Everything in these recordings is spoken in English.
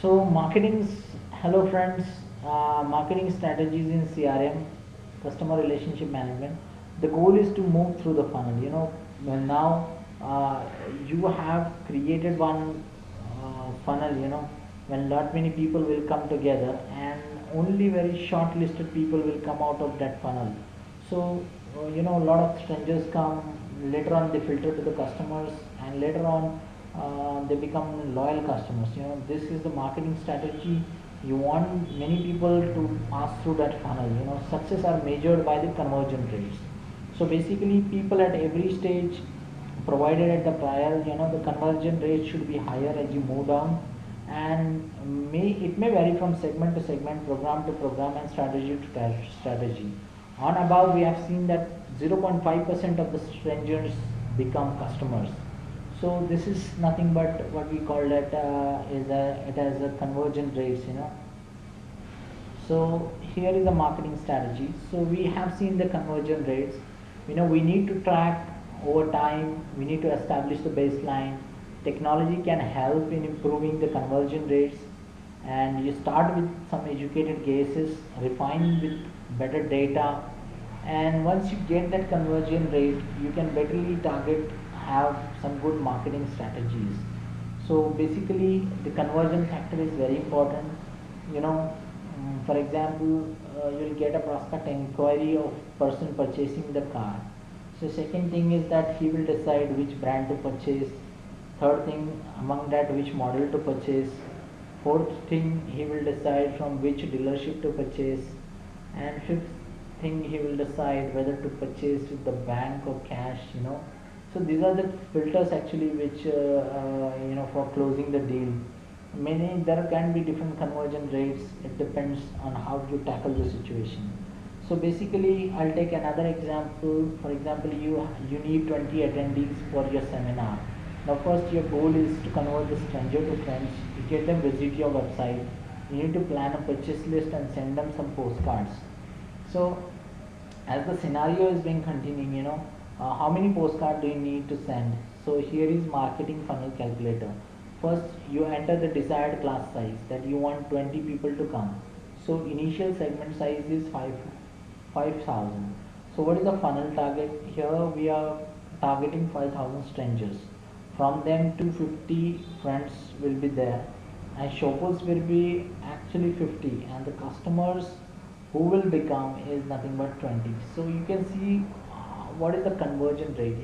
Hello friends, marketing strategies in CRM, customer relationship management. The goal is to move through the funnel. When now you have created one funnel, when lot many people will come together and only very short listed people will come out of that funnel. So, a lot of strangers come, later on they filter to the customers, and later on they become loyal customers. This is the marketing strategy. You want many people to pass through that funnel. Success are measured by the conversion rates. So basically, people at every stage, provided at the trial, the conversion rate should be higher as you move down, and it may vary from segment to segment, program to program, and strategy to strategy. On above, we have seen that 0.5% of the strangers become customers. So this is nothing but what we call that it has a conversion rates. So here is a marketing strategy. So we have seen the conversion rates. We need to track over time. We need to establish the baseline. Technology can help in improving the conversion rates. And you start with some educated guesses, refine with better data, and once you get that conversion rate, you can betterly target, have some good marketing strategies. So basically, the conversion factor is very important. For example, you'll get a prospect inquiry of person purchasing the car. So second thing is that he will decide which brand to purchase. Third thing, among that, which model to purchase. Fourth thing, he will decide from which dealership to purchase. And fifth thing, he will decide whether to purchase with the bank or cash. So these are the filters actually which for closing the deal. Many There can be different conversion rates. It depends on how you tackle the situation. So basically, I'll take another example. For example, you need 20 attendees for your seminar. Now first, your goal is to convert the stranger to friends. You get them visit your website. You need to plan a purchase list and send them some postcards. So as the scenario is being continuing, how many postcards do you need to send? So here is marketing funnel calculator. First, you enter the desired class size, that you want 20 people to come. So initial segment size is 5,000. So what is the funnel target? Here we are targeting 5,000 strangers. From them, 250 friends will be there, and shoppers will be actually 50, and the customers who will become is nothing but 20. So you can see what is the conversion rate.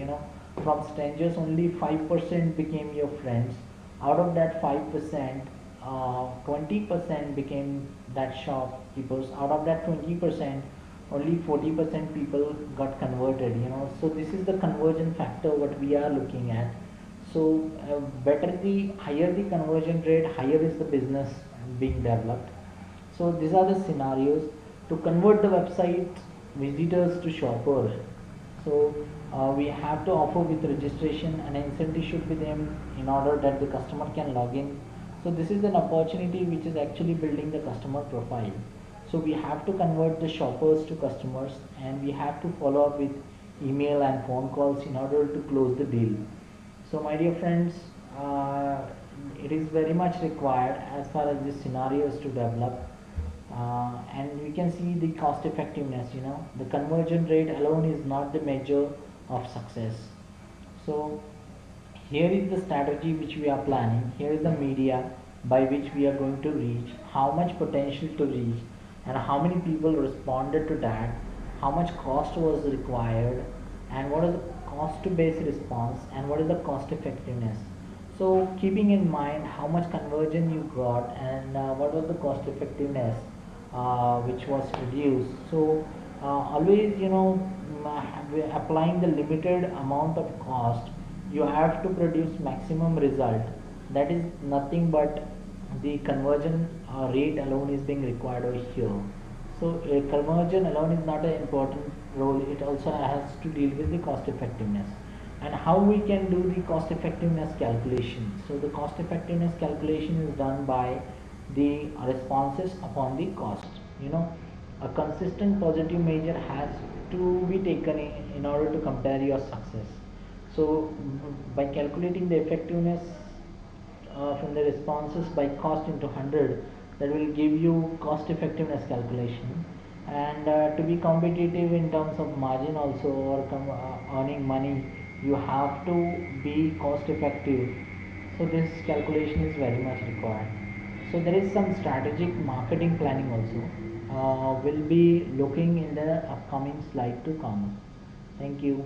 From strangers, only 5% became your friends. Out of that 5%, 20% became that shopkeepers. Out of that 20%, only 40% people got converted. So this is the conversion factor what we are looking at. So better the higher the conversion rate, higher is the business being developed. So these are the scenarios to convert the website visitors to shoppers. So we have to offer with registration, and incentive should be them in order that the customer can log in. So this is an opportunity which is actually building the customer profile. So we have to convert the shoppers to customers, and we have to follow up with email and phone calls in order to close the deal. So my dear friends, it is very much required as far as this scenario is to develop. And we can see the cost effectiveness. The conversion rate alone is not the measure of success. So here is the strategy which we are planning. Here is the media by which we are going to reach, how much potential to reach, and how many people responded to that, how much cost was required, and what is the cost to base response, and what is the cost effectiveness. So keeping in mind how much conversion you got, and what was the cost effectiveness which was reduced. So always, applying the limited amount of cost, you have to produce maximum result. That is nothing but the conversion rate alone is being required over here. So conversion alone is not an important role. It also has to deal with the cost effectiveness, and how we can do the cost effectiveness calculation. So the cost effectiveness calculation is done by the responses upon the cost. A consistent positive measure has to be taken in order to compare your success. So by calculating the effectiveness from the responses by cost into 100, that will give you cost effectiveness calculation. And to be competitive in terms of margin also, or earning money, you have to be cost effective. So this calculation is very much required. So there is some strategic marketing planning also. We'll be looking in the upcoming slide to come. Thank you.